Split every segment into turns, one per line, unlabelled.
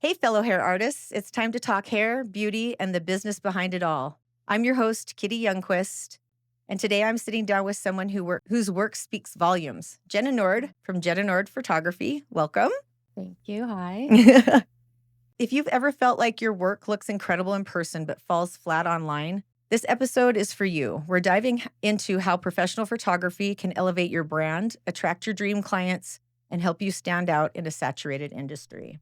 Hey, fellow hair artists. It's time to talk hair, beauty, and the business behind it all. I'm your host, Kitty Youngquist, and today I'm sitting down with someone whose work speaks volumes. Jenna Nord from Jenna Nord Photography. Welcome.
Thank you. Hi.
If you've ever felt like your work looks incredible in person but falls flat online, this episode is for you. We're diving into how professional photography can elevate your brand, attract your dream clients, and help you stand out in a saturated industry.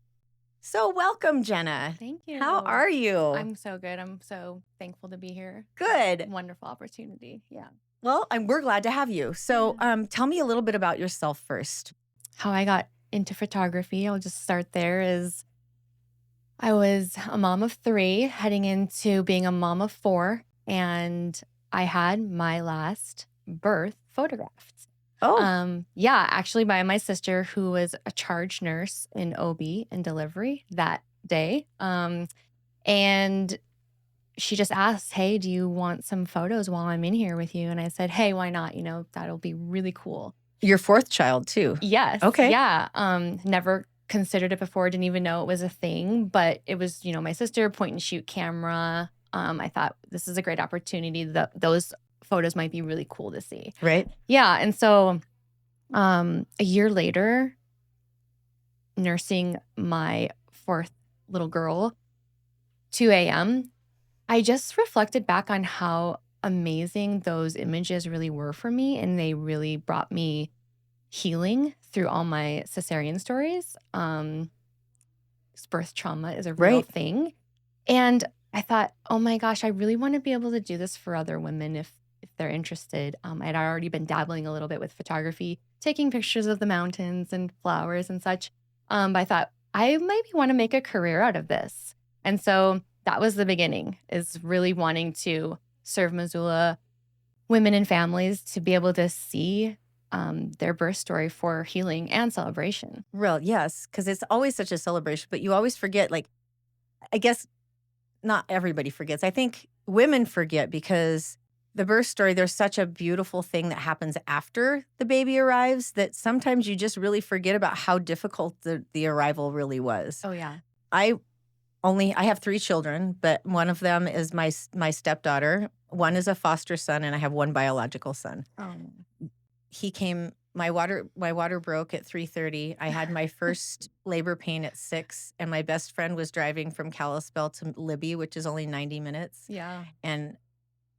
So welcome, Jenna.
Thank you.
How are you?
I'm so good. I'm so thankful to be here.
Good.
Wonderful opportunity. Yeah.
Well, we're glad to have you. So tell me a little bit about yourself first.
How I got into photography, I'll just start there, is I was a mom of 3 heading into being a mom of 4, and I had my last birth photographed. Yeah, actually by my sister, who was a charge nurse in OB and delivery that day. And she just asked, "Hey, do you want some photos while I'm in here with you?" And I said, "Hey, why not? That'll be really cool."
Your 4th child too.
Yes.
Okay.
Yeah. Never considered it before, didn't even know it was a thing, but it was, my sister point and shoot camera. I thought this is a great opportunity. Those photos might be really cool to see.
Right.
Yeah. And so a year later, nursing my 4th little girl, 2 a.m., I just reflected back on how amazing those images really were for me. And they really brought me healing through all my cesarean stories. Birth trauma is a real thing. And I thought, oh my gosh, I really want to be able to do this for other women if they're interested. I'd already been dabbling a little bit with photography, taking pictures of the mountains and flowers and such. But I thought, I maybe want to make a career out of this. And so that was the beginning, is really wanting to serve Missoula women and families to be able to see their birth story for healing and celebration.
Real, yes, because it's always such a celebration, but you always forget, I guess not everybody forgets. I think women forget because the birth story, there's such a beautiful thing that happens after the baby arrives that sometimes you just really forget about how difficult the arrival really was.
Oh, yeah.
I have 3 children, but one of them is my stepdaughter. One is a foster son, and I have 1 biological son.
Oh.
He came, my water broke at 3:30. I had my first labor pain at 6, and my best friend was driving from Kalispell to Libby, which is only 90 minutes.
Yeah.
And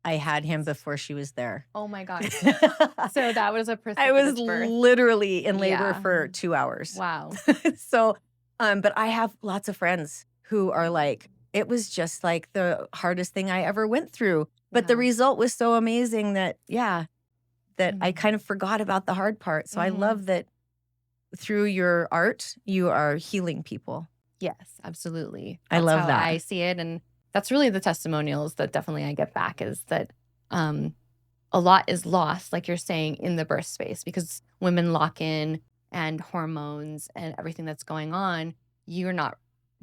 I had him before she was there.
Oh my gosh. So that was a precipitous
I was
birth.
literally in labor for 2 hours.
Wow.
So, but I have lots of friends who are like, it was just like the hardest thing I ever went through. But the result was so amazing that, I kind of forgot about the hard part. So I love that through your art, you are healing people.
Yes, absolutely.
I love
how
that.
I see it. And that's really the testimonials that definitely I get back, is that a lot is lost, like you're saying, in the birth space, because women lock in and hormones and everything that's going on, you're not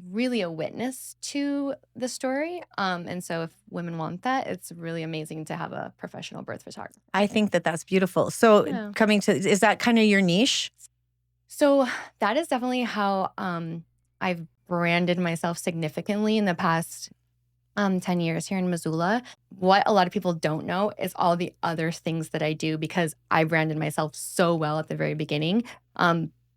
really a witness to the story. And so if women want that, it's really amazing to have a professional birth photographer.
I think that that's beautiful. So is that kind of your niche?
So that is definitely how I've branded myself significantly in the past 10 years here in Missoula. What a lot of people don't know is all the other things that I do, because I branded myself so well at the very beginning.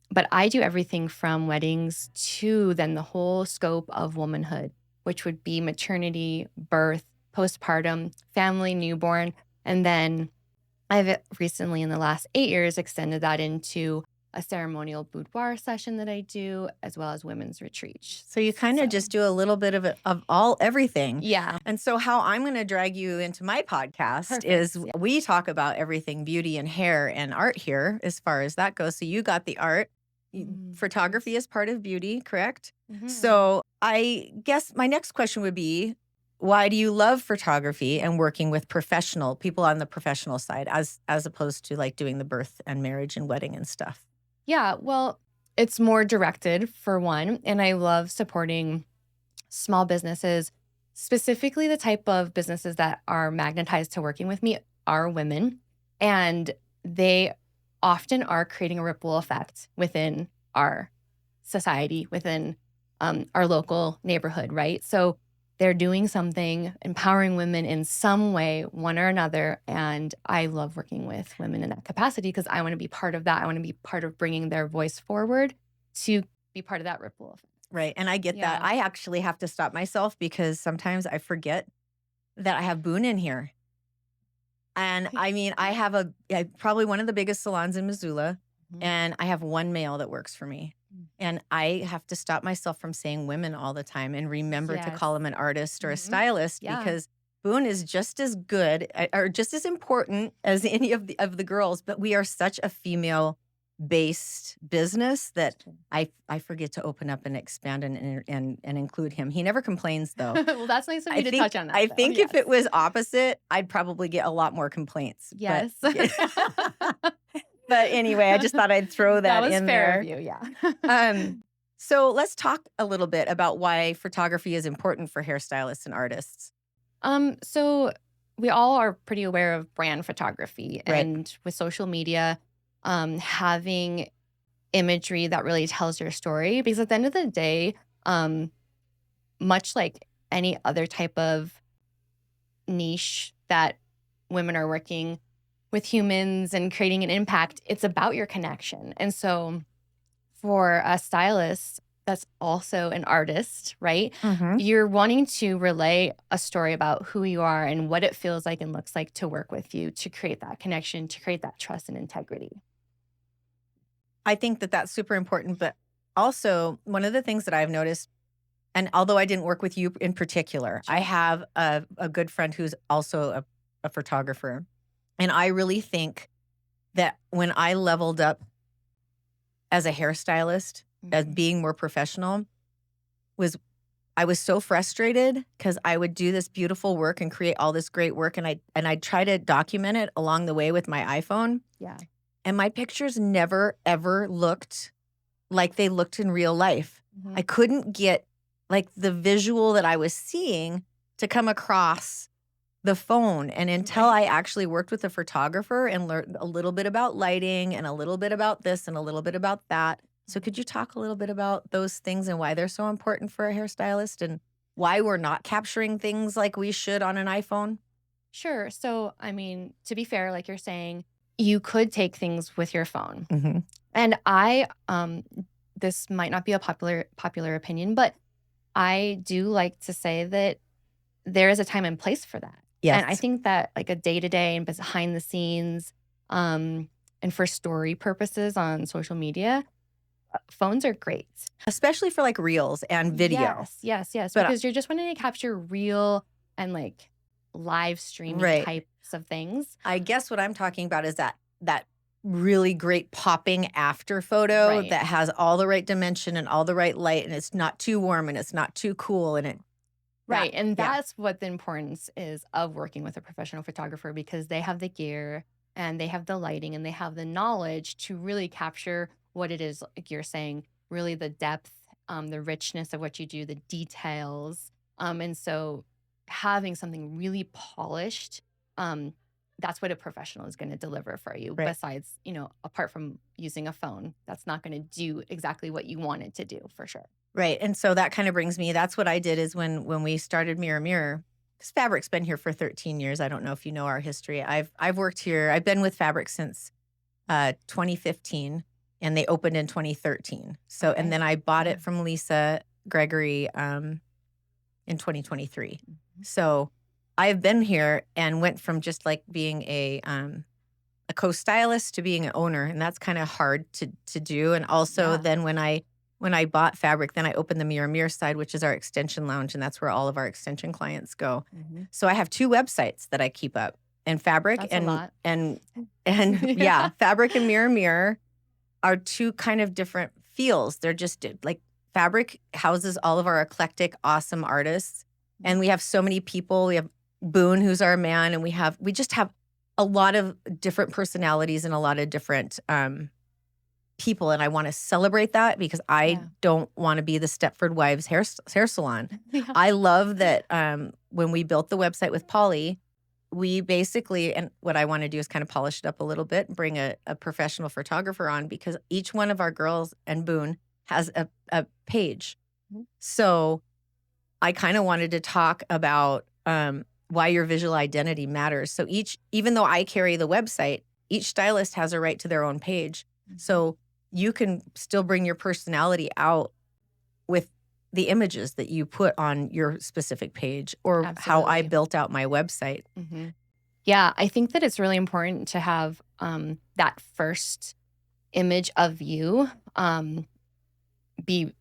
But I do everything from weddings to then the whole scope of womanhood, which would be maternity, birth, postpartum, family, newborn. And then I've recently, in the last 8 years, extended that into a ceremonial boudoir session that I do, as well as women's retreats.
So you kind of just do a little bit of everything.
Yeah.
And so how I'm going to drag you into my podcast is we talk about everything beauty and hair and art here as far as that goes. So you got the art. Photography is part of beauty, correct? So I guess my next question would be, why do you love photography and working with professional people on the professional side as opposed to like doing the birth and marriage and wedding and stuff?
Yeah, well, it's more directed, for one, and I love supporting small businesses. Specifically, the type of businesses that are magnetized to working with me are women, and they often are creating a ripple effect within our society, within our local neighborhood, right? So they're doing something, empowering women in some way, one or another. And I love working with women in that capacity because I want to be part of that. I want to be part of bringing their voice forward to be part of that ripple effect.
Right. And I get that.
Yeah.
I actually have to stop myself because sometimes I forget that I have Boone in here. And I mean, I have probably one of the biggest salons in Missoula, and I have one male that works for me. And I have to stop myself from saying women all the time and remember to call
Yes.
him an artist or a stylist
Yeah.
because Boone is just as good or just as important as any of the girls, but we are such a female-based business that I forget to open up and expand and include him. He never complains though.
Well, that's nice of you to touch on that.
I
though.
think
Yes.
if it was opposite, I'd probably get a lot more complaints.
Yes.
But anyway, I just thought I'd throw that
was
in
fair
there.
of you, yeah.
So let's talk a little bit about why photography is important for hairstylists and artists.
So we all are pretty aware of brand photography,
Right.
and with social media, having imagery that really tells your story. Because at the end of the day, much like any other type of niche that women are working with humans and creating an impact, it's about your connection. And so for a stylist that's also an artist, right? You're wanting to relay a story about who you are and what it feels like and looks like to work with you, to create that connection, to create that trust and integrity.
I think that that's super important. But also, one of the things that I've noticed, and although I didn't work with you in particular, I have a good friend who's also a photographer. And I really think that when I leveled up as a hairstylist, as being more professional, I was so frustrated because I would do this beautiful work and create all this great work, and I'd try to document it along the way with my iPhone.
Yeah.
And my pictures never, ever looked like they looked in real life. I couldn't get like the visual that I was seeing to come across the phone. And until I actually worked with a photographer and learned a little bit about lighting and a little bit about this and a little bit about that. So could you talk a little bit about those things and why they're so important for a hairstylist and why we're not capturing things like we should on an iPhone?
Sure. So, I mean, to be fair, like you're saying, you could take things with your phone. And I, this might not be a popular opinion, but I do like to say that there is a time and place for that.
Yes.
And I think that like a day-to-day and behind the scenes, and for story purposes on social media, phones are great.
Especially for like reels and video.
Yes.
But
because you're just wanting to capture real and like live streaming types of things.
I guess what I'm talking about is that really great popping after photo that has all the right dimension and all the right light, and it's not too warm and it's not too cool, and it
Right. And that's what the importance is of working with a professional photographer, because they have the gear and they have the lighting and they have the knowledge to really capture what it is, like you're saying, really the depth, the richness of what you do, the details. And so having something really polished, that's what a professional is going to deliver for you. Besides, apart from using a phone, that's not going to do exactly what you want it to do, for sure.
Right. And so that kind of brings me, that's what I did is when we started Mirror, because Fabric's been here for 13 years. I don't know if you know our history. I've worked here. I've been with Fabric since 2015, and they opened in 2013. So, and then I bought it from Lisa Gregory in 2023. So I've been here and went from just like being a co-stylist to being an owner, and that's kind of hard to do. And also then when I bought Fabric, then I opened the Mirror side, which is our extension lounge, and that's where all of our extension clients go. So I have 2 websites that I keep up, and Fabric and Fabric and Mirror are 2 kind of different feels. They're just like Fabric houses all of our eclectic, awesome artists, and we have so many people. We have Boone, who's our man, and we just have a lot of different personalities and a lot of different people, and I want to celebrate that because I don't want to be the Stepford Wives hair salon. I love that when we built the website with Polly, we basically, and what I want to do is kind of polish it up a little bit and bring a professional photographer on, because each one of our girls and Boone has a page
Mhm.
So I kind of wanted to talk about why your visual identity matters. So even though I carry the website, each stylist has a right to their own page. So you can still bring your personality out with the images that you put on your specific page, or how I
Absolutely.
built out my website.
Yeah, I think that it's really important to have that first image of you be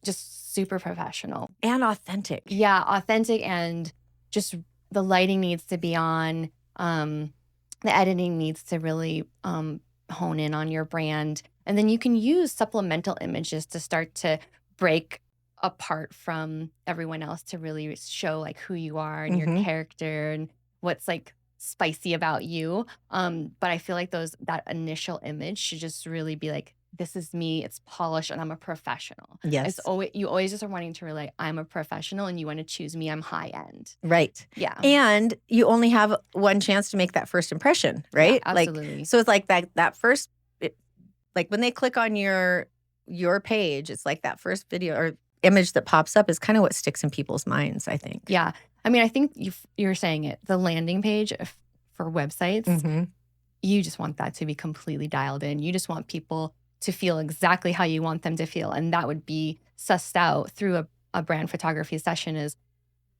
just super professional.
And authentic.
Yeah, authentic, and just the lighting needs to be on. The editing needs to really hone in on your brand. And then you can use supplemental images to start to break apart from everyone else to really show like who you are and your character and what's like spicy about you. But I feel like that initial image should just really be like, this is me, it's polished, and I'm a professional. It's
Yes.
always you always just are wanting to relate, I'm a professional and you want to choose me, I'm high end.
Right.
Yeah.
And you only have one chance to make that first impression, right?
Absolutely.
So it's like that first, like when they click on your page, it's like that first video or image that pops up is kind of what sticks in people's minds, I think.
Yeah. I mean, I think you're saying it. The landing page for websites, you just want that to be completely dialed in. You just want people to feel exactly how you want them to feel. And that would be sussed out through a brand photography session is,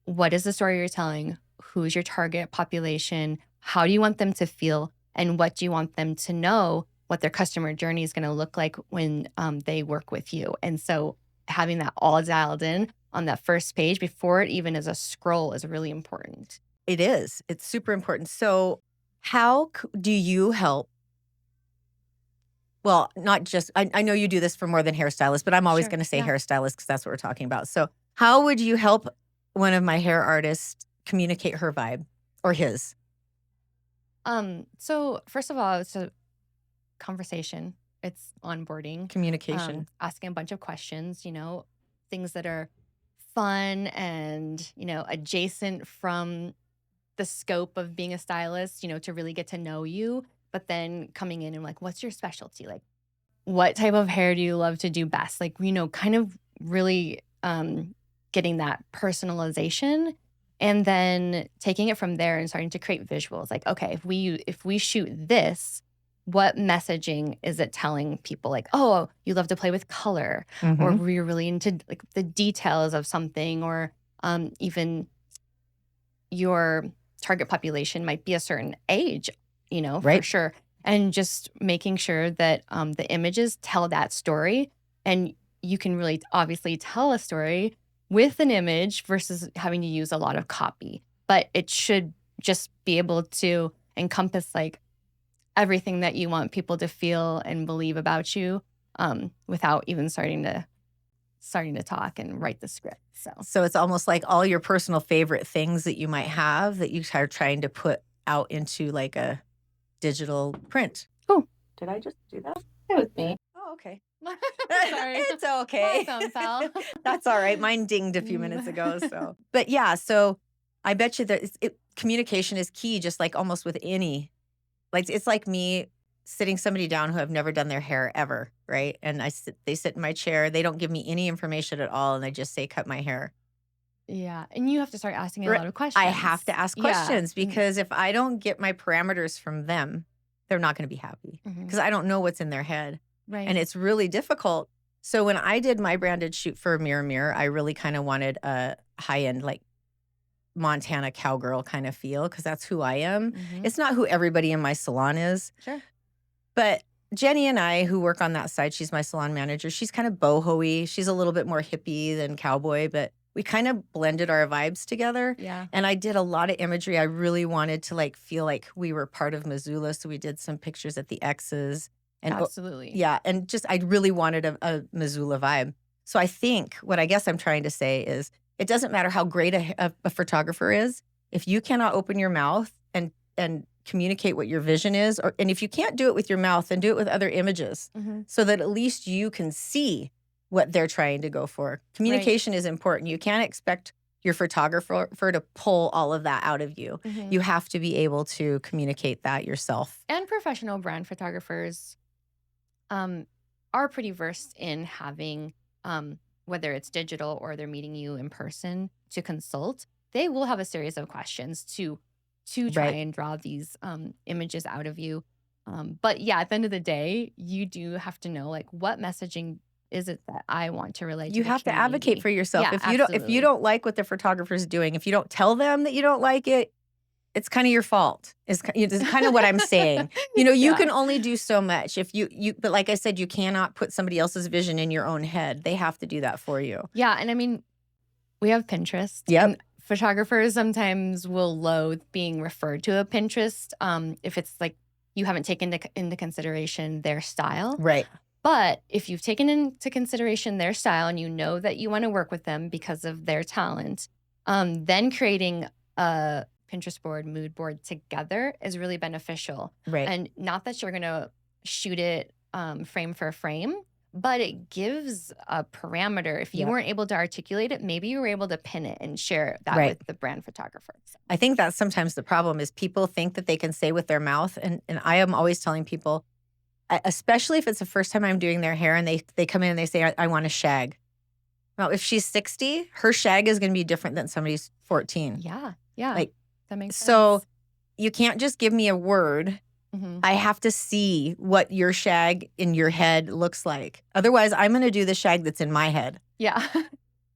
what is the story you're telling? Who's your target population? How do you want them to feel? And what do you want them to know what their customer journey is going to look like when they work with you? And so having that all dialed in on that first page before it even is a scroll is really important.
It is. It's super important. So how do you help? Well, not just, I know you do this for more than hairstylists, but I'm always
Sure,
going to say
yeah.
hairstylist because that's what we're talking about. So how would you help one of my hair artists communicate her vibe or his?
So first of all, it's a conversation. It's onboarding,
Communication.
asking a bunch of questions, things that are fun and, adjacent from the scope of being a stylist, to really get to know you. But then coming in and like, what's your specialty? Like, what type of hair do you love to do best? Like, kind of really getting that personalization, and then taking it from there and starting to create visuals. Like, okay, if we shoot this, what messaging is it telling people? Like, oh, you love to play with color, or we're really into like the details of something, or even your target population might be a certain age, for
Right.
sure. And just making sure that the images tell that story. And you can really obviously tell a story with an image versus having to use a lot of copy. But it should just be able to encompass like everything that you want people to feel and believe about you, without even starting to talk and write the script.
So it's almost like all your personal favorite things that you might have that you are trying to put out into like a digital print.
Oh,
did I just do that?
That was me.
Oh, okay.
Sorry.
It's okay.
My phone fell.
That's all right. Mine dinged a few minutes ago. So, but yeah, so I bet you that communication is key, just like almost with any, like it's like me sitting somebody down who have never done their hair ever, right? And they sit in my chair. They don't give me any information at all, and they just say, "Cut my hair."
Yeah, and you have to start asking a lot of questions.
I have to ask questions because if I don't get my parameters from them, they're not going to be happy because I don't know what's in their head.
Right.
And it's really difficult. So when I did my branded shoot for Mirror Mirror, I really kind of wanted a high-end, like Montana cowgirl kind of feel because that's who I am. It's not who everybody in my salon is.
Sure.
But Jenny and I, who work on that side, she's my salon manager. She's kind of boho-y. She's a little bit more hippie than cowboy, but we kind of blended our vibes together.
Yeah.
And I did a lot of imagery. I really wanted to like feel like we were part of Missoula. So we did some pictures at the X's. And
Absolutely.
Yeah. And just, I really wanted a Missoula vibe. So I think what I guess I'm trying to say is it doesn't matter how great a photographer is. If you cannot open your mouth and communicate what your vision is, and if you can't do it with your mouth, then do it with other images so that at least you can see what they're trying to go for. Communication is important. You can't expect your photographer to pull all of that out of you. You have to be able to communicate that yourself.
And professional brand photographers are pretty versed in having whether it's digital or they're meeting you in person to consult, they will have a series of questions to try
Right.
and draw these images out of you. But yeah, at the end of the day, you do have to know, like, what messaging is it that I want to relay to
You
the
have to advocate
community?
for yourself.
Yeah,
If you
absolutely.
don't like what the photographer's doing, if you don't tell them that you don't like it, it's kind of your fault. It's kind of what I'm saying. You
Yeah.
can only do so much. If but like I said, you cannot put somebody else's vision in your own head. They have to do that for you.
Yeah, and I mean, we have Pinterest,
Yep.
and photographers sometimes will loathe being referred to a Pinterest if it's like you haven't taken into consideration their style.
Right.
But if you've taken into consideration their style and you know that you want to work with them because of their talent, then creating a Pinterest board, mood board together is really beneficial.
Right.
And not that you're going to shoot it frame for frame, but it gives a parameter. If you
Yep.
weren't able to articulate it, maybe you were able to pin it and share that
Right.
with the brand photographer.
I think that's sometimes the problem is people think that they can say with their mouth. And I am always telling people, especially if it's the first time I'm doing their hair and they come in and they say, I want a shag. Well, if she's 60, her shag is going to be different than somebody's 14.
Yeah. Yeah.
Like,
that makes sense.
so you can't just give me a word.
Mhm.
I have to see what your shag in your head looks like. Otherwise, I'm going to do the shag that's in my head.
Yeah.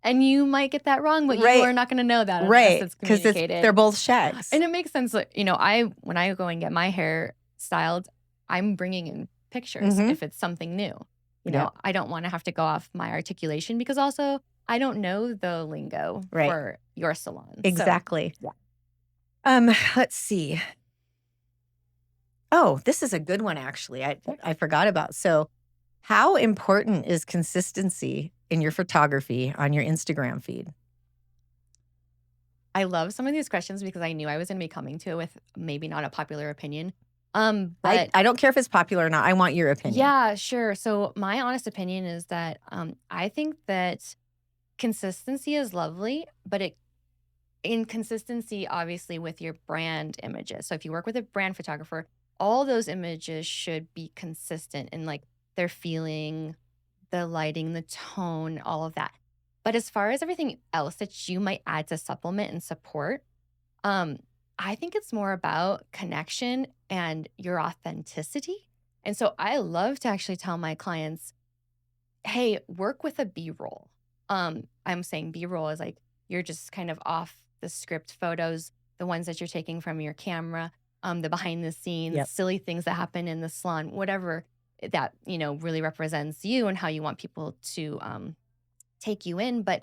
And you might get that wrong, but
Right.
you are not going to know that unless
Right.
it's
Because
communicated.
they're both shags.
And it makes sense. Like, when I go and get my hair styled, I'm bringing in pictures
Mhm.
if it's something new. You
Yeah.
know, I don't want to have to go off my articulation because also I don't know the lingo
Right.
for your salon. So,
Exactly.
yeah.
Let's see. Oh, this is a good one, actually. I forgot about. So, how important is consistency in your photography on your Instagram feed?
I love some of these questions because I knew I was going to be coming to it with maybe not a popular opinion.
I
But
don't care if it's popular or not. I want your opinion.
yeah, sure. So my honest opinion is that I think that consistency is lovely, but inconsistency obviously with your brand images. So if you work with a brand photographer, all those images should be consistent in like their feeling, the lighting, the tone, all of that. But as far as everything else that you might add to supplement and support, um, I think it's more about connection and your authenticity. And so I love to actually tell my clients, hey, work with a B-roll. I'm saying B-roll is like you're just kind of off the script photos, the ones that you're taking from your camera, the behind the scenes,
Yep.
silly things that happen in the salon, whatever that, really represents you and how you want people to take you in. But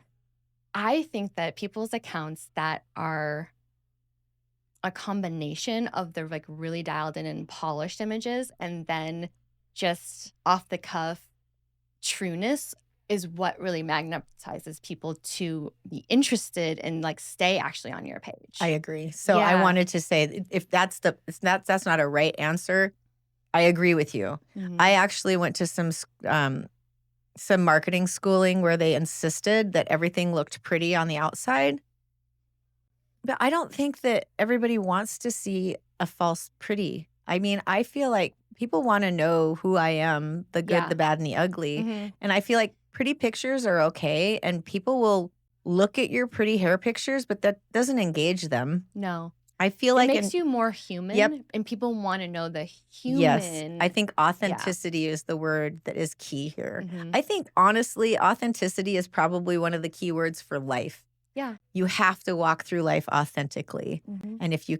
I think that people's accounts that are a combination of the like really dialed in and polished images and then just off the cuff trueness is what really magnetizes people to be interested and like stay actually on your page.
I agree. So I
Yeah.
wanted to say, if that's not a right answer, I agree with you.
Mhm.
I actually went to some marketing schooling where they insisted that everything looked pretty on the outside. But I don't think that everybody wants to see a false pretty. I mean, I feel like people want to know who I am, the good,
Yeah.
the bad, and the ugly.
Mhm.
And I feel like pretty pictures are okay. And people will look at your pretty hair pictures, but that doesn't engage them.
No.
I feel
It
like
makes you more human and people want to know the
yes,
human.
I think authenticity is the word that is key here.
Mhm.
I think honestly, authenticity is probably one of the key words for life.
Yeah.
You have to walk through life authentically.
Mhm.
And if you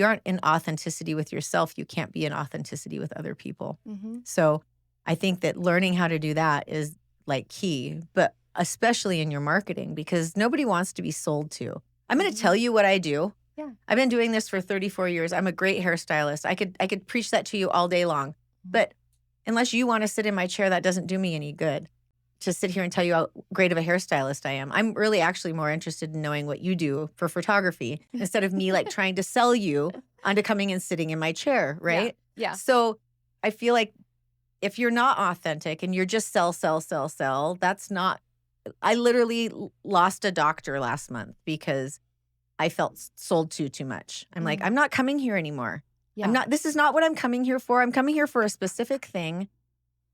aren't in authenticity with yourself, you can't be in authenticity with other people.
Mhm.
So I think that learning how to do that is like key, but especially in your marketing, because nobody wants to be sold to. I'm going to tell you what I do.
Yeah.
I've been doing this for 34 years. I'm a great hairstylist. I could preach that to you all day long. But unless you want to sit in my chair, that doesn't do me any good to sit here and tell you how great of a hairstylist I am. I'm really actually more interested in knowing what you do for photography instead of me like trying to sell you onto coming and sitting in my chair, right?
Yeah.
So I feel like if you're not authentic and you're just sell, that's not. I literally lost a doctor last month because I felt sold to too much. I'm like, I'm not coming here anymore.
Yeah.
This is not what I'm coming here for. I'm coming here for a specific thing.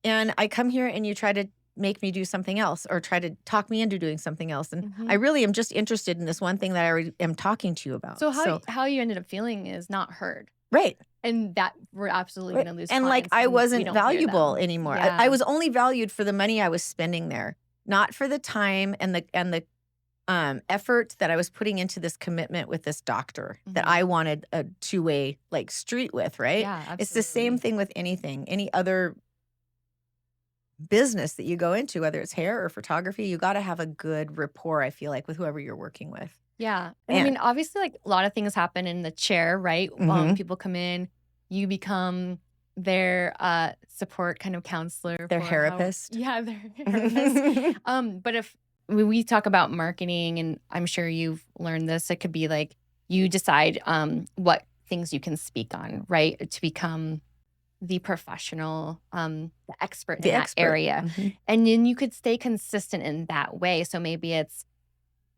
And I come here and you try to make me do something else or try to talk me into doing something else. And I really am just interested in this one thing that I already am talking to you about.
So how you ended up feeling is not heard.
Right.
And that we're absolutely going to lose
And like
clients
I
when we
wasn't
don't hear
valuable
them.
anymore.
Yeah.
I was only valued for the money I was spending there, not for the time and the effort that I was putting into this commitment with this doctor that I wanted a two-way like street with, right?
Yeah, absolutely.
It's the same thing with anything, any other business that you go into, whether it's hair or photography, you got to have a good rapport, I feel like, with whoever you're working with.
Yeah. And I mean, obviously, like a lot of things happen in the chair, right? People come in, you become their support kind of counselor.
Their therapist.
Yeah, their therapist. But if we talk about marketing, and I'm sure you've learned this, it could be like you decide what things you can speak on, right? To become the professional, the expert in that area. And then you could stay consistent in that way. So maybe it's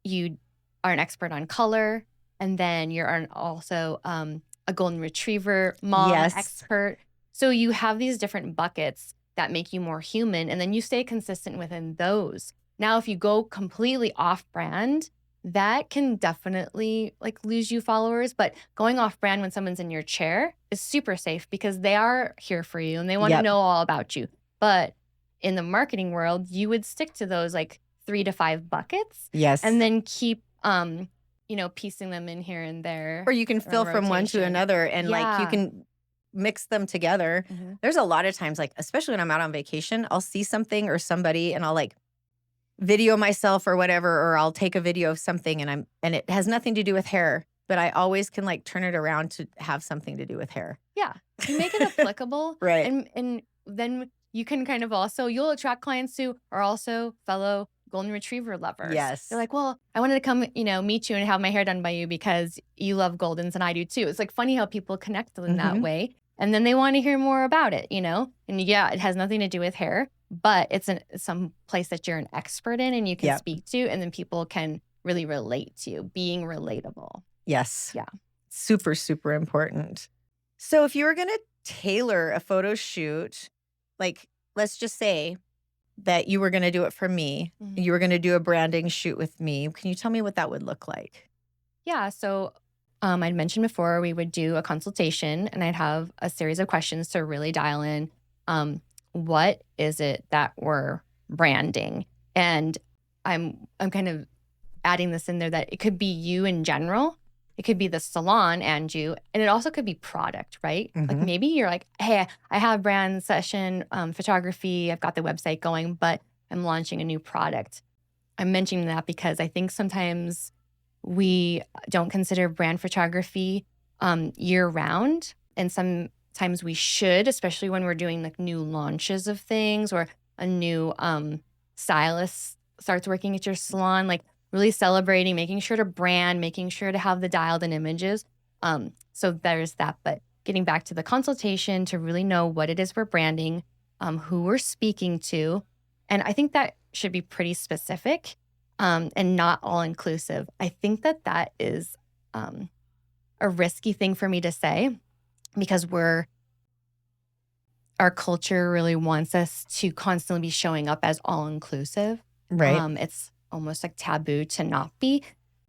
you are an expert on color, and then you're also a golden retriever mom expert. So you have these different buckets that make you more human, and then you stay consistent within those. Now, if you go completely off brand, that can definitely like lose you followers. But going off brand when someone's in your chair is super safe because they are here for you and they want to know all about you. But in the marketing world, you would stick to those like 3 to 5 buckets.
Yes.
And then keep piecing them in here and there.
Or you can fill from one to another and like you can mix them together. There's a lot of times, like, especially when I'm out on vacation, I'll see something or somebody and I'll like video myself or whatever, or I'll take a video of something and it has nothing to do with hair, but I always can like turn it around to have something to do with hair.
Yeah. You make it applicable.
Right.
And then you can kind of you'll attract clients who are also fellow golden retriever lovers.
Yes.
They're like, well, I wanted to come, meet you and have my hair done by you because you love Goldens and I do too. It's like funny how people connect in that way. And then they want to hear more about it, And yeah, it has nothing to do with hair, but it's some place that you're an expert in and you can speak to, and then people can really relate to you, being relatable.
Yes.
Yeah.
Super, super important. So if you were going to tailor a photo shoot, like let's just say that you were going to do it for me, you were going to do a branding shoot with me. Can you tell me what that would look like?
Yeah. So I'd mentioned before we would do a consultation and I'd have a series of questions to really dial in. What is it that we're branding? And I'm kind of adding this in there that it could be you in general. It could be the salon and you, and it also could be product, right? Like maybe you're like, hey, I have brand session photography. I've got the website going, but I'm launching a new product. I'm mentioning that because I think sometimes we don't consider brand photography year round. And sometimes we should, especially when we're doing like new launches of things or a new stylist starts working at your salon, like really celebrating, making sure to brand, making sure to have the dialed in images. So there's that. But getting back to the consultation to really know what it is we're branding, who we're speaking to. And I think that should be pretty specific and not all inclusive. I think that is a risky thing for me to say because our culture really wants us to constantly be showing up as all inclusive.
Right.
It's almost like taboo to not be.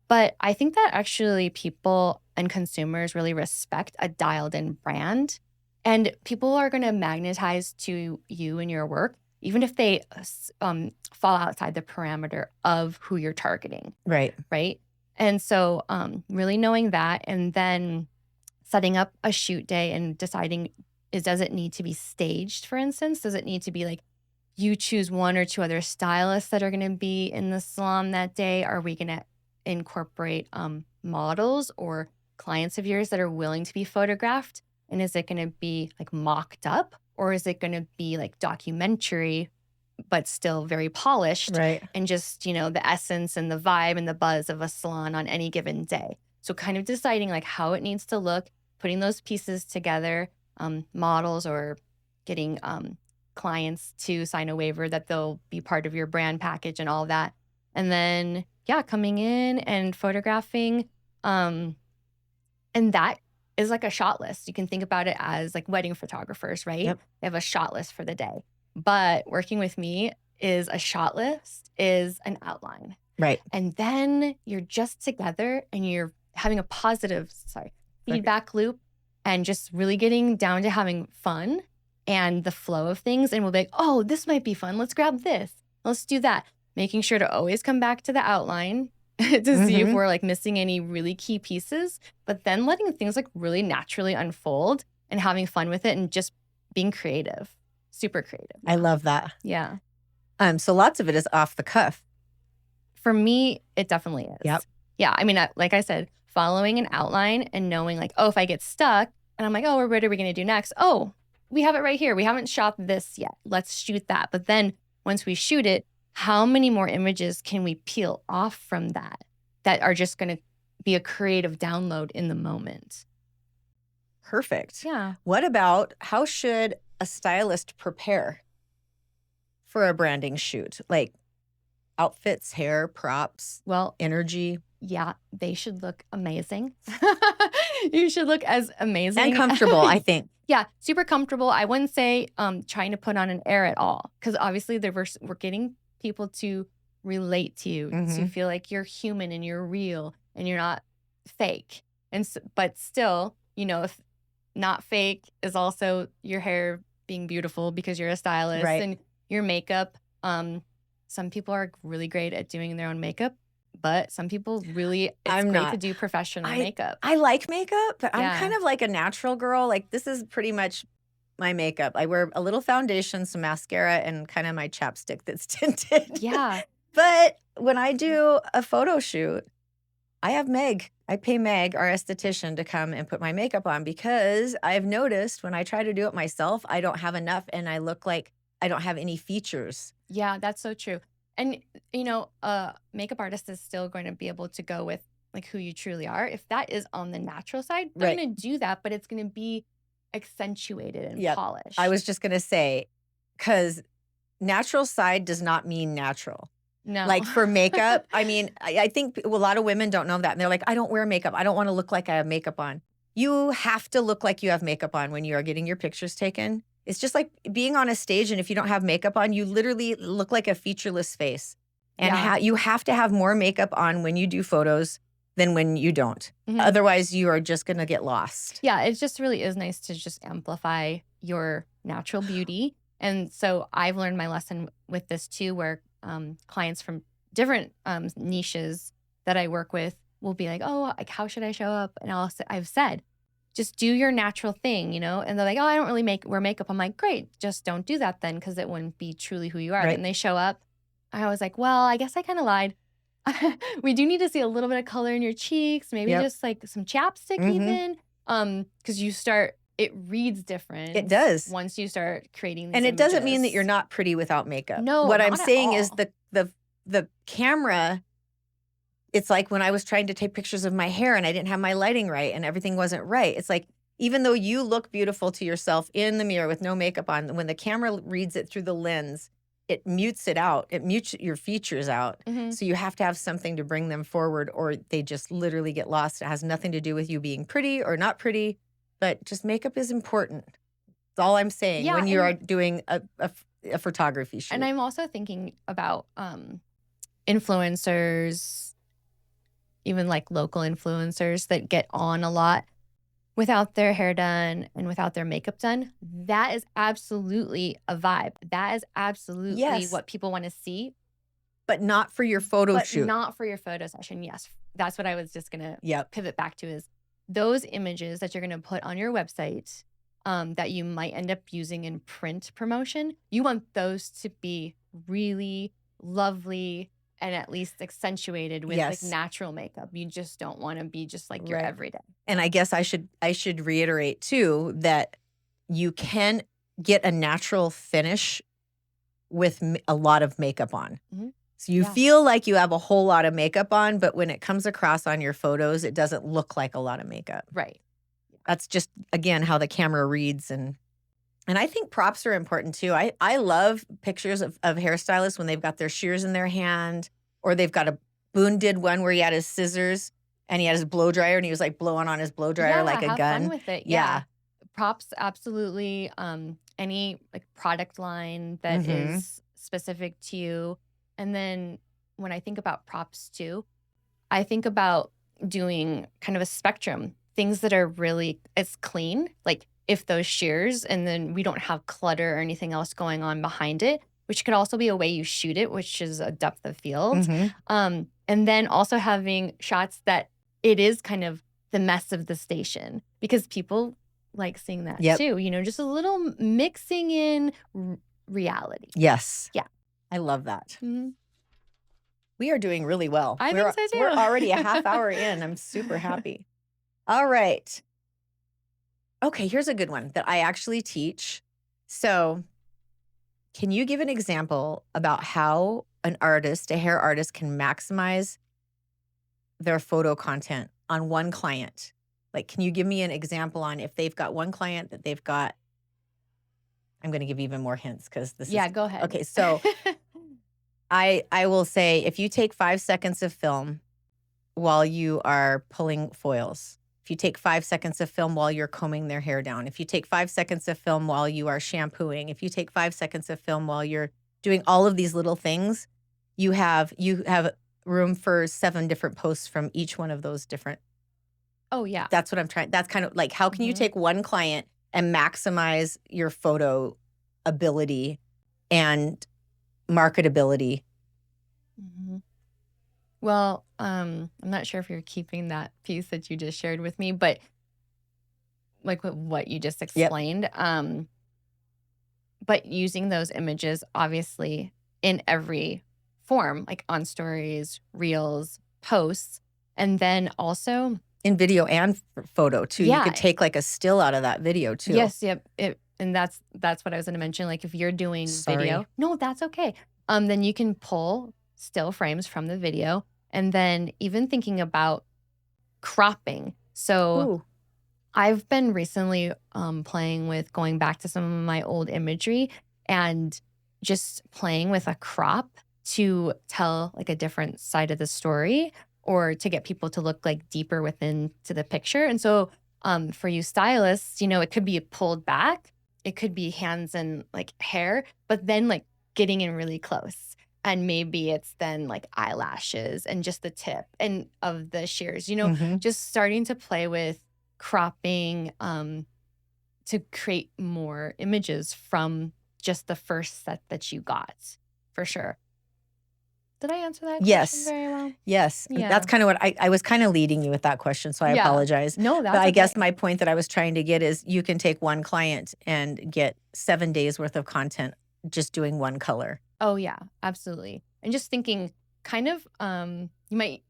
But I think that actually people and consumers really respect a dialed in brand. And people are going to magnetize to you and your work, even if they fall outside the parameter of who you're targeting.
Right.
Right. And so really knowing that and then setting up a shoot day and deciding does it need to be staged, for instance? Does it need to be like you choose 1 or 2 other stylists that are going to be in the salon that day? Are we going to incorporate models or clients of yours that are willing to be photographed? And is it going to be like mocked up or is it going to be like documentary, but still very polished?
Right.
And just, the essence and the vibe and the buzz of a salon on any given day. So kind of deciding like how it needs to look, putting those pieces together, models or getting clients to sign a waiver that they'll be part of your brand package and all that. And then, coming in and photographing. And that is like a shot list. You can think about it as like wedding photographers, right?
Yep.
They have a shot list for the day. But working with me, is a shot list, is an outline.
Right.
And then you're just together and you're having a positive, feedback loop and just really getting down to having fun and the flow of things. And we'll be like, oh, this might be fun. Let's grab this. Let's do that. Making sure to always come back to the outline to see if we're like missing any really key pieces, but then letting things like really naturally unfold and having fun with it and just being creative, super creative.
I love that.
Yeah.
So lots of it is off the cuff.
For me, it definitely is.
Yep.
Yeah. I mean, like I said, following an outline and knowing like, oh, if I get stuck and I'm like, oh, what are we going to do next? Oh, we have it right here. We haven't shot this yet. Let's shoot that. But then once we shoot it, how many more images can we peel off from that are just going to be a creative download in the moment?
Perfect.
Yeah.
What about how should a stylist prepare for a branding shoot? Like outfits, hair, props, energy.
Yeah, they should look amazing. You should look as amazing.
And comfortable, I think.
Yeah, super comfortable. I wouldn't say trying to put on an air at all, because obviously we're getting people to relate to you, to feel like you're human and you're real and you're not fake. And but still, if not fake is also your hair being beautiful because you're a stylist, and your makeup. Some people are really great at doing their own makeup, but some people it's great to do professional makeup.
I like makeup, but I'm kind of like a natural girl. Like this is pretty much my makeup. I wear a little foundation, some mascara, and kind of my chapstick that's tinted.
Yeah.
But when I do a photo shoot, I have Meg. I pay Meg, our esthetician, to come and put my makeup on, because I've noticed when I try to do it myself, I don't have enough and I look like I don't have any features.
Yeah, that's so true. And, a makeup artist is still going to be able to go with like who you truly are. If that is on the natural side, they're going to do that, but it's going to be accentuated and polished.
I was just going to say, because natural side does not mean natural.
No.
Like for makeup, I mean, I think a lot of women don't know that. And they're like, I don't wear makeup. I don't want to look like I have makeup on. You have to look like you have makeup on when you are getting your pictures taken. It's just like being on a stage, and if you don't have makeup on, you literally look like a featureless face. And you have to have more makeup on when you do photos than when you don't. Otherwise, you are just going to get lost.
Yeah, it just really is nice to just amplify your natural beauty. And so I've learned my lesson with this too, where clients from different niches that I work with will be like, oh, like how should I show up? And I've said, just do your natural thing, and they're like, oh, I don't really wear makeup. I'm like, great, just don't do that then, because it wouldn't be truly who you are. And they show up. I was like, well, I guess I kind of lied. We do need to see a little bit of color in your cheeks, maybe just like some chapstick even, because it reads different.
It does.
Once you start creating these
And it doesn't mean that
images.
you're not pretty without makeup.
No,
what
not
I'm
at
saying
all.
is the camera. It's like when I was trying to take pictures of my hair and I didn't have my lighting right and everything wasn't right. It's like, even though you look beautiful to yourself in the mirror with no makeup on, when the camera reads it through the lens, it mutes it out. It mutes your features out. So you have to have something to bring them forward, or they just literally get lost. It has nothing to do with you being pretty or not pretty, but just makeup is important. That's all I'm saying when you are doing a photography shoot.
And I'm also thinking about influencers, even like local influencers that get on a lot without their hair done and without their makeup done. That is absolutely a vibe. That is absolutely what people want to see.
But not for your photo shoot.
Not for your photo session. Yes. That's what I was just going to pivot back to, is those images that you're going to put on your website that you might end up using in print promotion. You want those to be really lovely and at least accentuated with like natural makeup. You just don't want to be just like your everyday.
And I guess I should reiterate too that you can get a natural finish with a lot of makeup on. So you feel like you have a whole lot of makeup on, but when it comes across on your photos, it doesn't look like a lot of makeup.
Right.
That's just, again, how the camera reads. And I think props are important too. I love pictures of hairstylists when they've got their shears in their hand, or they've got Boone did one where he had his scissors and he had his blow dryer and he was like blowing on his blow dryer like a
have
gun.
Fun with it. Yeah. Props, absolutely. Any like product line that is specific to you. And then when I think about props too, I think about doing kind of a spectrum, things that are really, it's clean, like if those shears, and then we don't have clutter or anything else going on behind it, which could also be a way you shoot it, which is a depth of field. And then also having shots that it is kind of the mess of the station, because people like seeing that too, you know, just a little mixing in reality.
Yes.
Yeah.
I love that. We are doing really well.
I think so too.
We're already a half hour in. I'm super happy. All right. Okay, here's a good one that I actually teach. So can you give an example about how an artist, a hair artist, can maximize their photo content on one client? Like, can you give me an example on if they've got one client that they've got? I'm going to give you even more hints because this is...
Yeah, go ahead.
Okay, so I will say, if you take 5 seconds of film while you are pulling foils, if you take 5 seconds of film while you're combing their hair down, if you take 5 seconds of film while you are shampooing, if you take 5 seconds of film while you're doing all of these little things, you have room for 7 different posts from each one of those different.
Oh, yeah.
That's what I'm trying. That's kind of like, how can you take one client and maximize your photo ability and marketability?
Well, I'm not sure if you're keeping that piece that you just shared with me, but like what you just explained, but using those images obviously in every form, like on stories, reels, posts, and then also
in video and photo too. You could take like a still out of that video too.
Yes, yep. And that's what I was going to mention. Like if you're doing video, no, that's okay. Then you can pull still frames from the video, and then even thinking about cropping. So I've been recently playing with going back to some of my old imagery and just playing with a crop to tell like a different side of the story, or to get people to look like deeper within to the picture. And so for you stylists, you know, it could be pulled back, it could be hands and like hair, but then like getting in really close. And maybe it's then like eyelashes and just the tip and of the shears, you know, just starting to play with cropping to create more images from just the first set that you got, for sure. Did I answer that question very well?
Yes. Yeah. That's kind of what I was kind of leading you with that question, so I apologize.
No, that's
But I
okay.
guess my point that I was trying to get is you can take one client and get 7 days worth of content just doing one color.
Oh, yeah, absolutely. And just thinking kind of, you might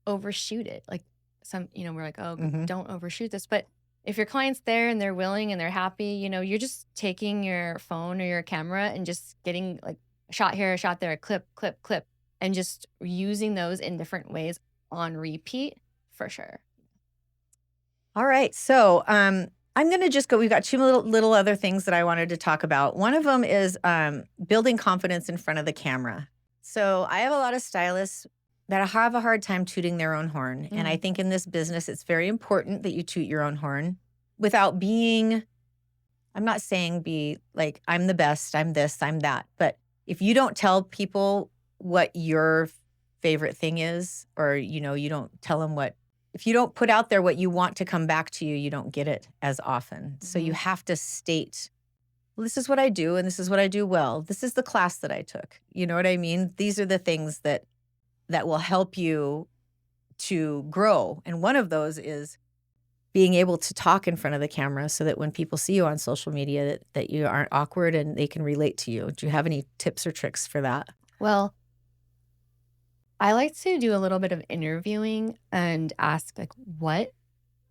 overshoot it. Like some, you know, we're like, oh, don't overshoot this. But if your client's there and they're willing and they're happy, you know, you're just taking your phone or your camera and just getting like a shot here, a shot there, a clip, clip, clip, and just using those in different ways on repeat, for sure.
All right. So I'm going to just go. We've got 2 little other things that I wanted to talk about. One of them is building confidence in front of the camera. So I have a lot of stylists that have a hard time tooting their own horn. And I think in this business, it's very important that you toot your own horn without being, I'm not saying be like, I'm the best, I'm this, I'm that. But if you don't tell people what your favorite thing is, or, you know, you don't tell them if you don't put out there what you want to come back to you, you don't get it as often. So you have to state, well, this is what I do and this is what I do well. This is the class that I took. You know what I mean? These are the things that will help you to grow. And one of those is being able to talk in front of the camera so that when people see you on social media that you aren't awkward and they can relate to you. Do you have any tips or tricks for that?
Well, I like to do a little bit of interviewing and ask, like, what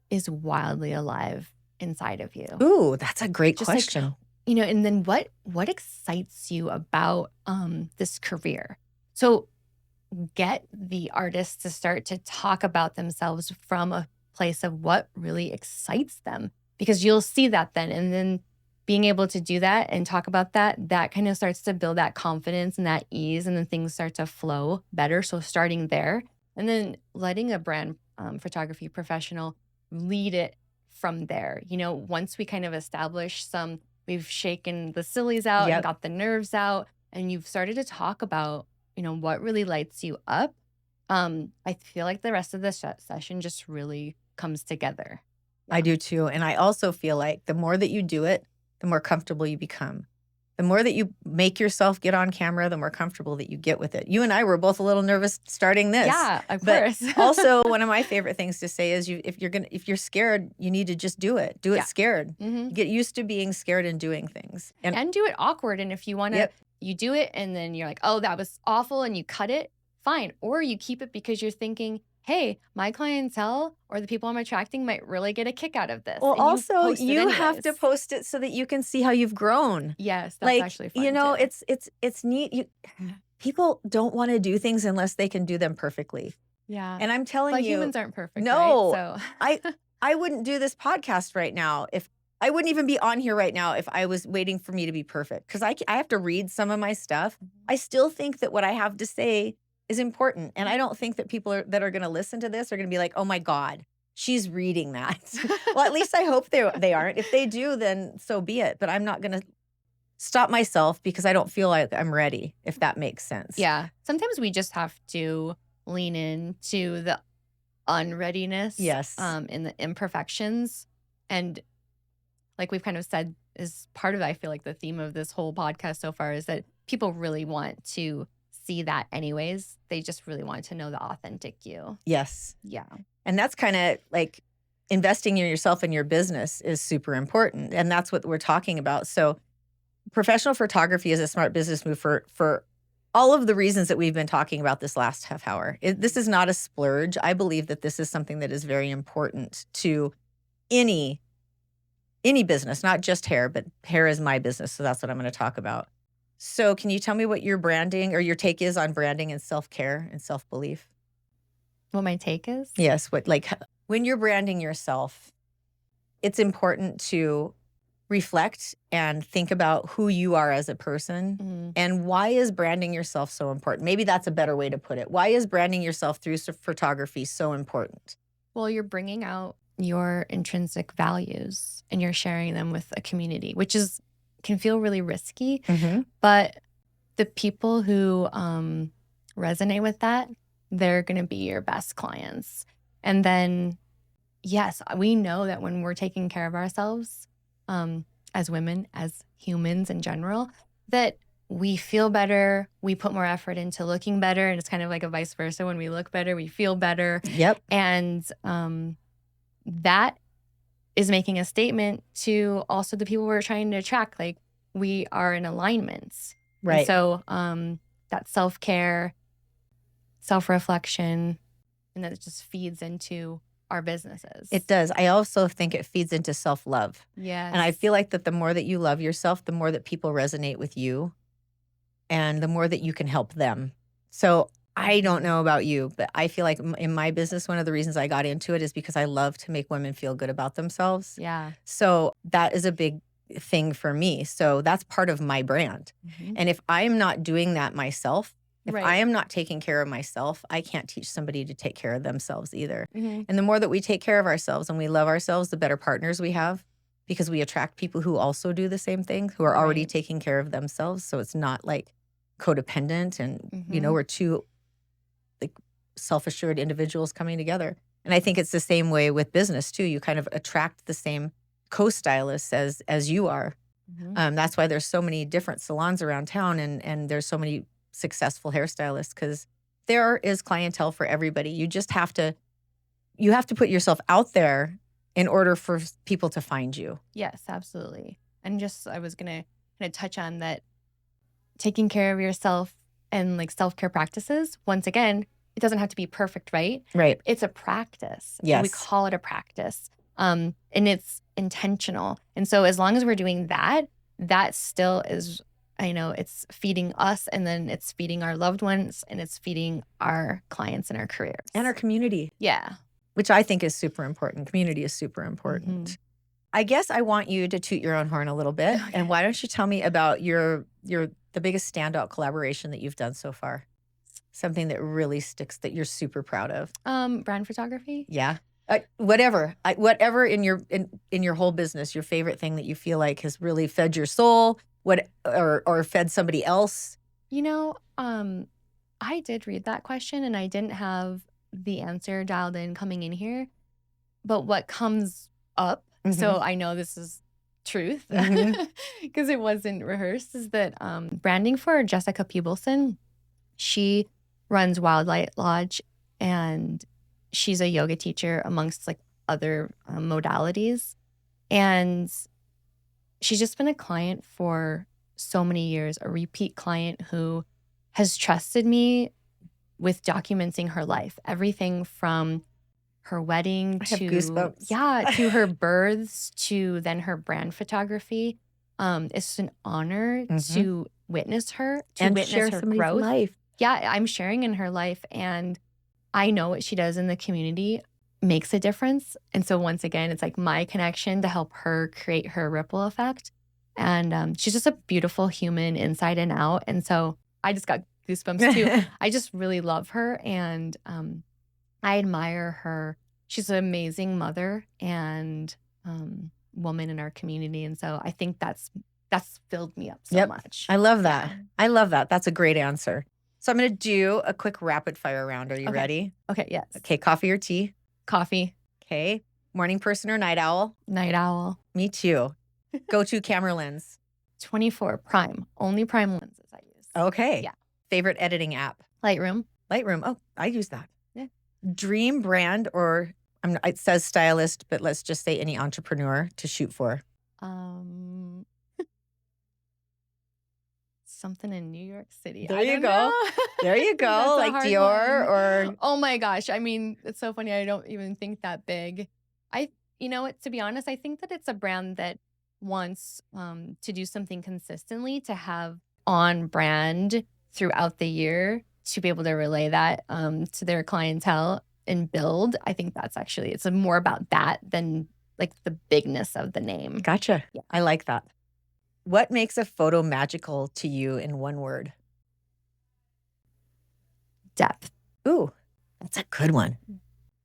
is wildly alive inside of you?
Ooh, that's a great
Just
question.
Like, you know, and then what excites you about this career? So get the artists to start to talk about themselves from a place of what really excites them, because you'll see that then. And then being able to do that and talk about that kind of starts to build that confidence and that ease, and then things start to flow better. So starting there, and then letting a brand photography professional lead it from there. You know, once we kind of establish we've shaken the sillies out and got the nerves out, and you've started to talk about, what really lights you up, I feel like the rest of the session just really comes together.
I do too. And I also feel like the more that you do it, the more comfortable you become. The more that you make yourself get on camera, the more comfortable that you get with it. You and I were both a little nervous starting this.
Yeah, of
but
course.
Also, one of my favorite things to say is if you're scared, you need to just do it. Do it
Yeah.
scared.
Mhm.
Get used to being scared and doing things.
And do it awkward. And if you want to,
Yep.
you do it and then you're like, oh, that was awful, and you cut it, fine. Or you keep it because you're thinking, hey, my clientele or the people I'm attracting might really get a kick out of this.
Well,
and you
also,
post it
you have to
anyways.
post it so that you can see how you've grown.
Yes, that's actually fun too.
It's neat. People don't want to do things unless they can do them perfectly.
Yeah.
And I'm telling
But
you,
humans aren't perfect,
no,
right? So
I wouldn't do this podcast right now if I wouldn't even be on here right now if I was waiting for me to be perfect, because I have to read some of my stuff. I still think that what I have to say is important. And I don't think that people that are going to listen to this are going to be like, oh my God, she's reading that. Well, at least I hope they aren't. If they do, then so be it. But I'm not going to stop myself because I don't feel like I'm ready, if that makes sense.
yeah, sometimes we just have to lean into the unreadiness,
Yes.
and the imperfections. And like we've kind of said, is part of, I feel like, the theme of this whole podcast so far is that people really want to see that anyways. They just really want to know the authentic you.
Yes.
Yeah.
And that's kind of like investing in yourself and your business is super important. And that's what we're talking about. So professional photography is a smart business move for all of the reasons that we've been talking about this last half hour. This is not a splurge. I believe that this is something that is very important to any business, not just hair, but hair is my business. So that's what I'm going to talk about. So can you tell me what your branding or your take is on branding and self-care and self-belief?
What my take is?
Yes. When you're branding yourself, it's important to reflect and think about who you are as a person.
Mhm.
And why is branding yourself so important? Maybe that's a better way to put it. Why is branding yourself through photography so important?
Well, you're bringing out your intrinsic values and you're sharing them with a community, which can feel really risky. But the people who resonate with that, they're going to be your best clients. And then, yes, we know that when we're taking care of ourselves, as women, as humans in general, that we feel better, we put more effort into looking better, and it's kind of like a vice versa. When we look better, we feel better.
Yep.
And that is making a statement to also the people we're trying to attract. Like, we are in alignment.
Right.
And so that self-care, self-reflection, and that just feeds into our businesses.
It does. I also think it feeds into self-love.
Yes.
And I feel like that the more that you love yourself, the more that people resonate with you and the more that you can help them. So I don't know about you, but I feel like in my business, one of the reasons I got into it is because I love to make women feel good about themselves.
Yeah.
So that is a big thing for me. So that's part of my brand. And if I'm not doing that myself, if I am not taking care of myself, I can't teach somebody to take care of themselves either. And the more that we take care of ourselves and we love ourselves, the better partners we have, because we attract people who also do the same thing, who are already taking care of themselves. So it's not like codependent and, we're two like self-assured individuals coming together. And I think it's the same way with business too. You kind of attract the same co-stylists as you are. That's why there's so many different salons around town and there's so many successful hairstylists, because there is clientele for everybody. You just have to put yourself out there in order for people to find you.
Yes, absolutely. And I was going to kind of touch on that, taking care of yourself and like self-care practices. Once again, it doesn't have to be perfect, right?
Right.
It's a practice.
Yes.
We call it a practice. And it's intentional. And so as long as we're doing that, that still is, it's feeding us, and then it's feeding our loved ones, and it's feeding our clients and our careers.
And our community.
Yeah.
Which I think is super important. Community is super important. I guess I want you to toot your own horn a little bit. Okay. And why don't you tell me about the biggest standout collaboration that you've done so far? Something that really sticks that you're super proud of.
Brand photography?
Yeah. Whatever in your whole business, your favorite thing that you feel like has really fed your soul, or fed somebody else,
You know, I did read that question and I didn't have the answer dialed in coming in here. But what comes up, so I know this is truth because it wasn't rehearsed, is that branding for Jessica Peebleson, she runs Wildlight Lodge and she's a yoga teacher amongst like other modalities. And she's just been a client for so many years, a repeat client who has trusted me with documenting her life, everything from her wedding
I have
to
goosebumps.
to her births to then her brand photography. It's an honor to witness her, to
And
witness
share
her
somebody's
growth.
life.
Yeah, I'm sharing in her life and I know what she does in the community makes a difference. And so once again, it's like my connection to help her create her ripple effect. And she's just a beautiful human inside and out. And so I just got goosebumps too. I just really love her and I admire her. She's an amazing mother and woman in our community. And so I think that's filled me up so much.
I love that. I love that. That's a great answer. So I'm going to do a quick rapid fire round. Are you ready?
Okay, yes.
Okay, coffee or tea?
Coffee.
Okay. Morning person or night owl?
Night owl.
Me too. Go-to camera lens?
24 prime. Only prime lenses I use.
Okay.
Yeah.
Favorite editing app?
Lightroom.
Lightroom. Oh, I use that.
Yeah.
Dream brand or it says stylist, but let's just say any entrepreneur to shoot for.
Something in New York City.
There you go. There you go. Like Dior or
oh my gosh. I mean, it's so funny. I don't even think that big. You know what, to be honest, I think that it's a brand that wants to do something consistently, to have on brand throughout the year, to be able to relay that to their clientele and build. I think that's actually, it's more about that than like the bigness of the name.
Gotcha.
Yeah.
I like that. What makes a photo magical to you in one word?
Depth.
Ooh, that's a good one.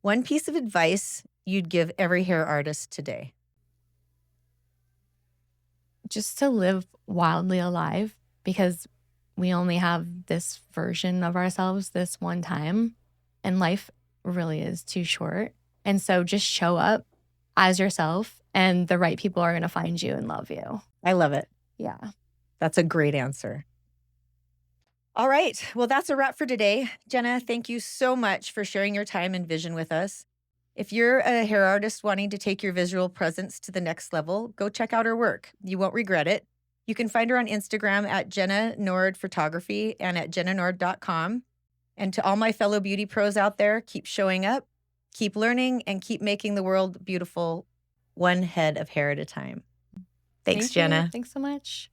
One piece of advice you'd give every hair artist today?
Just to live wildly alive, because we only have this version of ourselves this one time, and life really is too short. And so just show up as yourself, and the right people are going to find you and love you.
I love it.
Yeah.
That's a great answer. All right. Well, that's a wrap for today. Jenna, thank you so much for sharing your time and vision with us. If you're a hair artist wanting to take your visual presence to the next level, go check out her work. You won't regret it. You can find her on Instagram at Jenna Nord Photography and at jennanord.com. And to all my fellow beauty pros out there, keep showing up, keep learning, and keep making the world beautiful, one head of hair at a time. Thanks, Jenna.
Thanks so much.